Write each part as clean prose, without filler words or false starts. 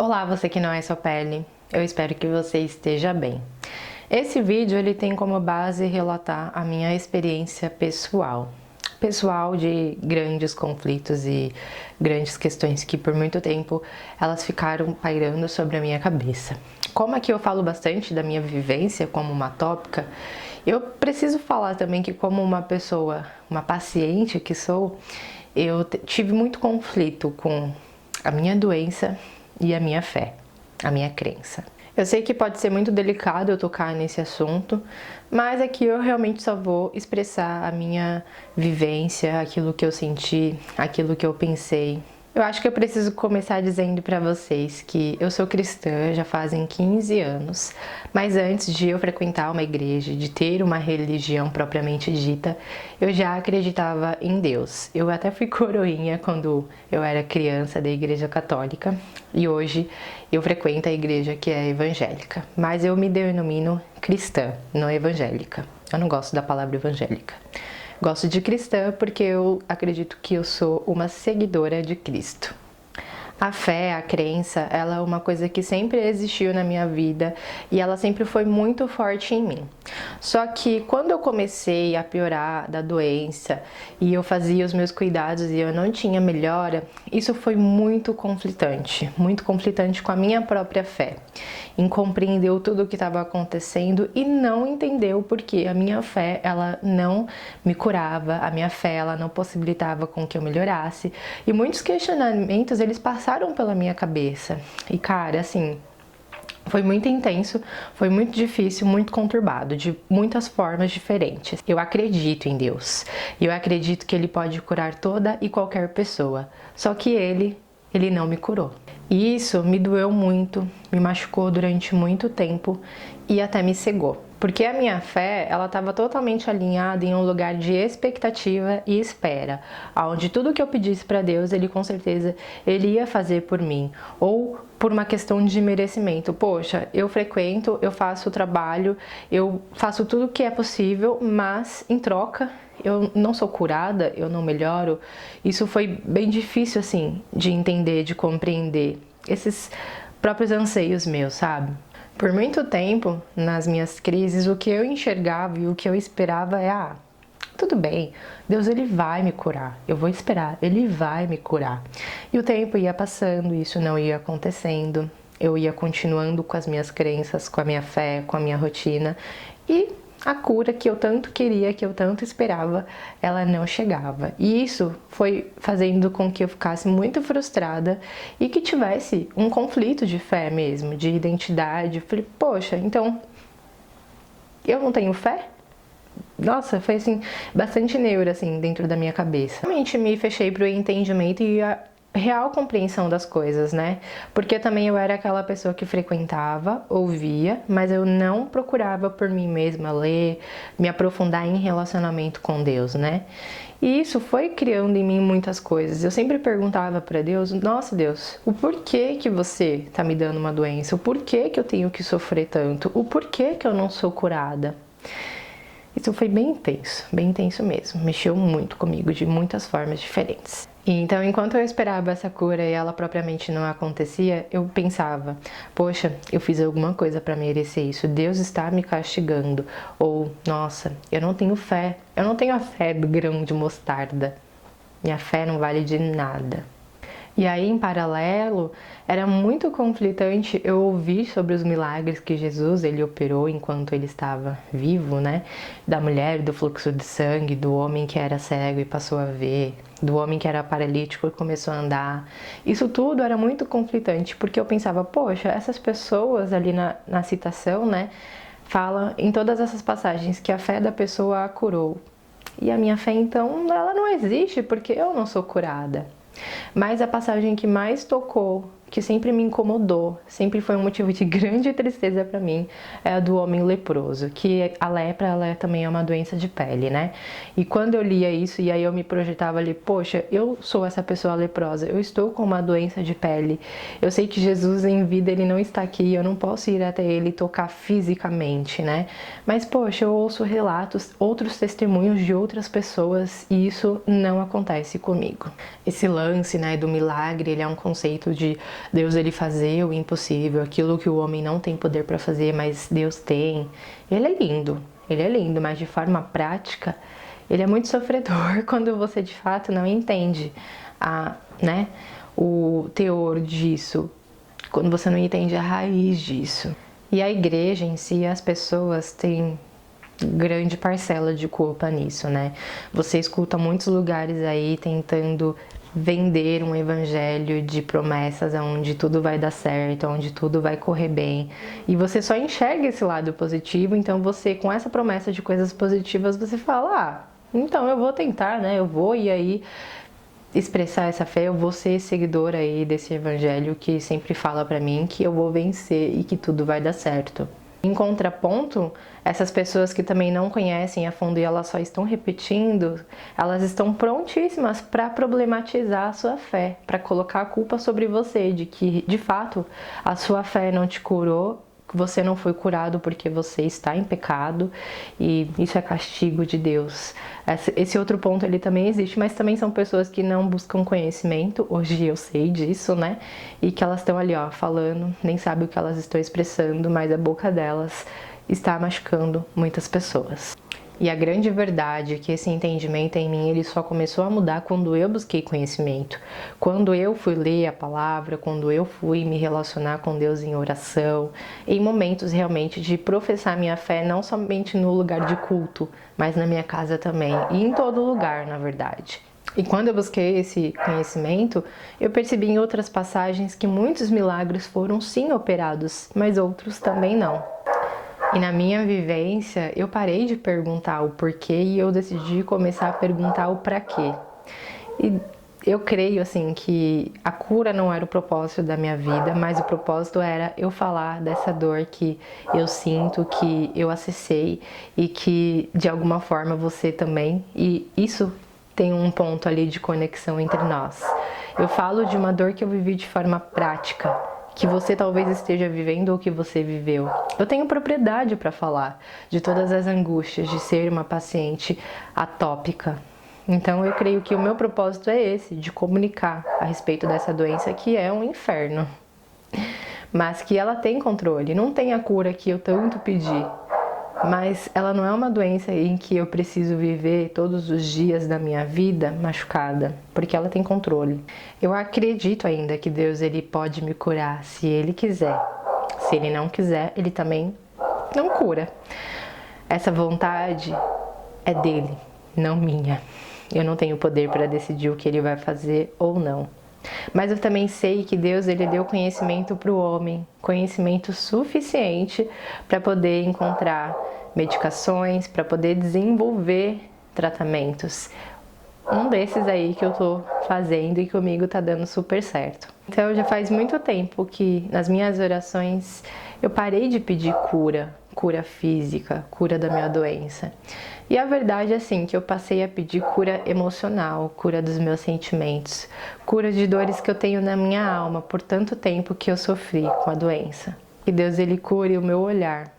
Olá, você que não é sua pele, eu espero que você esteja bem. Esse vídeo ele tem como base relatar a minha experiência pessoal de grandes conflitos e grandes questões que por muito tempo elas ficaram pairando sobre a minha cabeça. Como aqui eu falo bastante da minha vivência como uma tópica, eu preciso falar também que como uma pessoa, uma paciente que sou, eu tive muito conflito com a minha doença e a minha fé, a minha crença. Eu sei que pode ser muito delicado eu tocar nesse assunto, mas aqui eu realmente só vou expressar a minha vivência, aquilo que eu senti, aquilo que eu pensei. Eu acho que eu preciso começar dizendo para vocês que eu sou cristã já fazem 15 anos, mas antes de eu frequentar uma igreja, de ter uma religião propriamente dita, eu já acreditava em Deus. Eu até fui coroinha quando eu era criança da igreja católica e hoje eu frequento a igreja que é evangélica, mas eu me denomino cristã, não evangélica. Eu não gosto da palavra evangélica. Gosto de cristã porque eu acredito que eu sou uma seguidora de Cristo. A fé, a crença, ela é uma coisa que sempre existiu na minha vida e ela sempre foi muito forte em mim. Só que quando eu comecei a piorar da doença e eu fazia os meus cuidados e eu não tinha melhora, isso foi muito conflitante com a minha própria fé. Incompreendeu tudo o que estava acontecendo e não entendeu porque a minha fé, ela não me curava, a minha fé, ela não possibilitava com que eu melhorasse. E muitos questionamentos, eles passaram pela minha cabeça. E cara, assim, foi muito intenso, foi muito difícil, muito conturbado, de muitas formas diferentes. Eu acredito em Deus, e eu acredito que Ele pode curar toda e qualquer pessoa, só que Ele não me curou. E isso me doeu muito, me machucou durante muito tempo e até me cegou. Porque a minha fé, ela estava totalmente alinhada em um lugar de expectativa e espera, onde tudo que eu pedisse para Deus, Ele com certeza Ele ia fazer por mim, ou por uma questão de merecimento. Poxa, eu frequento, eu faço o trabalho, eu faço tudo o que é possível, mas em troca eu não sou curada, eu não melhoro. Isso foi bem difícil assim de entender, de compreender esses próprios anseios meus, sabe? Por muito tempo, nas minhas crises, o que eu enxergava e o que eu esperava é tudo bem, Deus ele vai me curar, eu vou esperar, ele vai me curar. E o tempo ia passando, isso não ia acontecendo, eu ia continuando com as minhas crenças, com a minha fé, com a minha rotina e a cura que eu tanto queria, que eu tanto esperava, ela não chegava. E isso foi fazendo com que eu ficasse muito frustrada e que tivesse um conflito de fé mesmo, de identidade. Eu falei, poxa, então eu não tenho fé? Nossa, foi assim, bastante neura assim dentro da minha cabeça. Realmente me fechei pro entendimento e a real compreensão das coisas, né? Porque também eu era aquela pessoa que frequentava, ouvia, mas eu não procurava por mim mesma ler, me aprofundar em relacionamento com Deus, né? E isso foi criando em mim muitas coisas. Eu sempre perguntava para Deus, nossa Deus, o porquê que você tá me dando uma doença? O porquê que eu tenho que sofrer tanto? O porquê que eu não sou curada? Isso foi bem intenso mesmo, mexeu muito comigo de muitas formas diferentes. Então, enquanto eu esperava essa cura e ela propriamente não acontecia, eu pensava, poxa, eu fiz alguma coisa para merecer isso, Deus está me castigando. Ou, nossa, eu não tenho fé, eu não tenho a fé do grão de mostarda, minha fé não vale de nada. E aí, em paralelo, era muito conflitante eu ouvir sobre os milagres que Jesus ele operou enquanto ele estava vivo, né? Da mulher do fluxo de sangue, do homem que era cego e passou a ver, do homem que era paralítico e começou a andar. Isso tudo era muito conflitante, porque eu pensava, poxa, essas pessoas ali na citação, né? Fala em todas essas passagens que a fé da pessoa a curou. E a minha fé, então, ela não existe porque eu não sou curada. Mas a passagem que mais tocou, que sempre me incomodou, sempre foi um motivo de grande tristeza para mim, é a do homem leproso, que a lepra ela também é uma doença de pele, né? E quando eu lia isso, e aí eu me projetava ali, poxa, eu sou essa pessoa leprosa, eu estou com uma doença de pele, eu sei que Jesus em vida ele não está aqui, eu não posso ir até ele e tocar fisicamente, né? Mas poxa, eu ouço relatos, outros testemunhos de outras pessoas e isso não acontece comigo. Esse lance, né, do milagre, ele é um conceito de Deus ele fazer o impossível, aquilo que o homem não tem poder para fazer, mas Deus tem. Ele é lindo, mas de forma prática, ele é muito sofredor quando você de fato não entende o teor disso, quando você não entende a raiz disso. E a igreja em si, as pessoas têm grande parcela de culpa nisso, né? Você escuta muitos lugares aí tentando vender um evangelho de promessas onde tudo vai dar certo, onde tudo vai correr bem, e você só enxerga esse lado positivo. Então você, com essa promessa de coisas positivas, você fala, então eu vou tentar, né? Eu vou ir aí expressar essa fé, eu vou ser seguidor aí desse evangelho que sempre fala pra mim que eu vou vencer e que tudo vai dar certo. Em contraponto, essas pessoas que também não conhecem a fundo e elas só estão repetindo, elas estão prontíssimas para problematizar a sua fé, para colocar a culpa sobre você, de que de fato a sua fé não te curou, que você não foi curado porque você está em pecado e isso é castigo de Deus. Esse outro ponto ele também existe, mas também são pessoas que não buscam conhecimento, hoje eu sei disso, né? E que elas estão ali, falando, nem sabem o que elas estão expressando, mas a boca delas está machucando muitas pessoas. E a grande verdade é que esse entendimento em mim, ele só começou a mudar quando eu busquei conhecimento. Quando eu fui ler a palavra, quando eu fui me relacionar com Deus em oração, em momentos realmente de professar minha fé, não somente no lugar de culto, mas na minha casa também, e em todo lugar, na verdade. E quando eu busquei esse conhecimento, eu percebi em outras passagens que muitos milagres foram sim operados, mas outros também não. E na minha vivência, eu parei de perguntar o porquê e eu decidi começar a perguntar o pra quê. E eu creio, assim, que a cura não era o propósito da minha vida, mas o propósito era eu falar dessa dor que eu sinto, que eu acessei e que, de alguma forma, você também. E isso tem um ponto ali de conexão entre nós. Eu falo de uma dor que eu vivi de forma prática, que você talvez esteja vivendo ou que você viveu. Eu tenho propriedade para falar de todas as angústias de ser uma paciente atópica. Então eu creio que o meu propósito é esse, de comunicar a respeito dessa doença que é um inferno, mas que ela tem controle, não tem a cura que eu tanto pedi. Mas ela não é uma doença em que eu preciso viver todos os dias da minha vida machucada, porque ela tem controle. Eu acredito ainda que Deus ele pode me curar se Ele quiser. Se Ele não quiser, Ele também não cura. Essa vontade é dele, não minha. Eu não tenho poder para decidir o que Ele vai fazer ou não. Mas eu também sei que Deus ele deu conhecimento para o homem, conhecimento suficiente para poder encontrar medicações, para poder desenvolver tratamentos. Um desses aí que eu tô fazendo e comigo tá dando super certo. Então já faz muito tempo que nas minhas orações eu parei de pedir cura física, cura da minha doença. E a verdade é assim, que eu passei a pedir cura emocional, cura dos meus sentimentos, cura de dores que eu tenho na minha alma por tanto tempo que eu sofri com a doença. Que Deus ele cure o meu olhar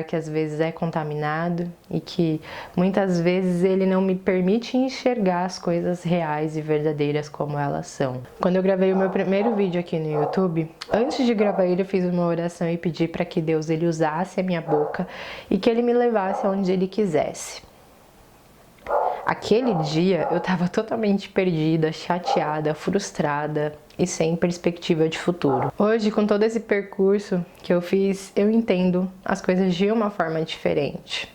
que às vezes é contaminado e que muitas vezes ele não me permite enxergar as coisas reais e verdadeiras como elas são. Quando eu gravei o meu primeiro vídeo aqui no YouTube, antes de gravar ele eu fiz uma oração e pedi para que Deus ele usasse a minha boca e que ele me levasse aonde ele quisesse. Aquele dia eu estava totalmente perdida, chateada, frustrada e sem perspectiva de futuro. Hoje, com todo esse percurso que eu fiz, eu entendo as coisas de uma forma diferente.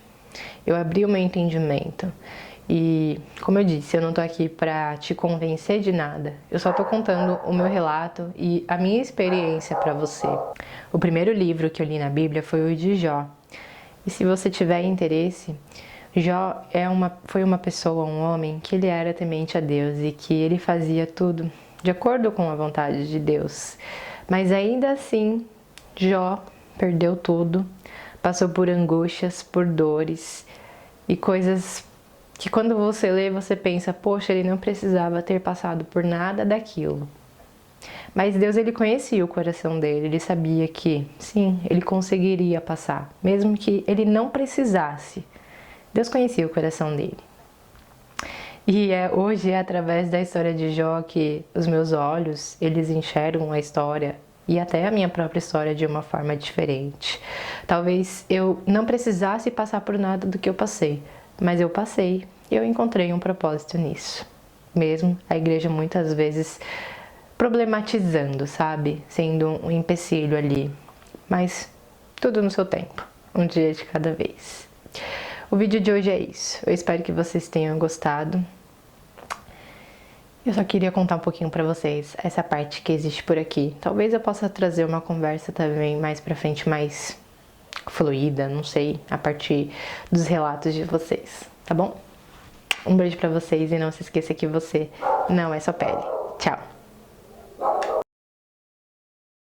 Eu abri o meu entendimento. E, como eu disse, eu não tô aqui pra te convencer de nada. Eu só tô contando o meu relato e a minha experiência pra você. O primeiro livro que eu li na Bíblia foi o de Jó. E se você tiver interesse, Jó foi uma pessoa, um homem, que ele era temente a Deus e que ele fazia tudo de acordo com a vontade de Deus. Mas ainda assim, Jó perdeu tudo, passou por angústias, por dores e coisas que quando você lê, você pensa, poxa, ele não precisava ter passado por nada daquilo. Mas Deus, ele conhecia o coração dele, ele sabia que, sim, ele conseguiria passar, mesmo que ele não precisasse. Deus conhecia o coração dele. E hoje é através da história de Jó que os meus olhos, eles enxergam a história e até a minha própria história de uma forma diferente. Talvez eu não precisasse passar por nada do que eu passei, mas eu passei e eu encontrei um propósito nisso. Mesmo a igreja muitas vezes problematizando, sabe? Sendo um empecilho ali. Mas tudo no seu tempo, um dia de cada vez. O vídeo de hoje é isso. Eu espero que vocês tenham gostado. Eu só queria contar um pouquinho pra vocês essa parte que existe por aqui. Talvez eu possa trazer uma conversa também mais pra frente, mais fluida, não sei, a partir dos relatos de vocês, tá bom? Um beijo pra vocês e não se esqueça que você não é só pele. Tchau!